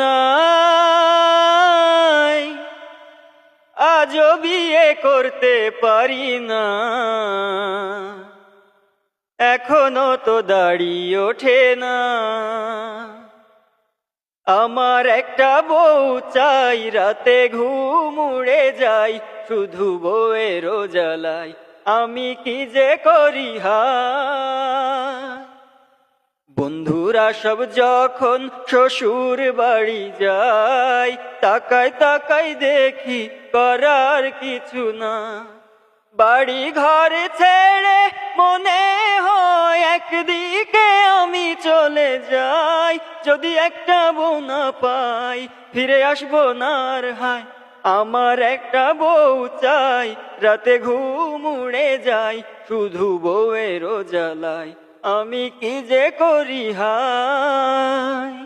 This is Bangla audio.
নাই, আজও বিয়ে করতে পারি না, এখনো তো দাড়ি ওঠে না। আমার একটা বউ চাই, রাতে ঘুম উড়ে যাই, শুধু বউয়েরও জ্বালাই আমি কি যে করি হায়। বন্ধুরা সব যখন শ্বশুর বাড়ি যায়, তাকাই তাকাই দেখি করার কিছু না। বাড়ি ঘর ছেড়ে মনে হয় একদিকে আমি চলে যাই, যদি একটা বউ না পাই ফিরে আসবো না আর হায়। আমার একটা বউ চাই, রাতে ঘুম উড়ে যায়, শুধু বউয়েরও জ্বালাই আমি কি যে করি হায়।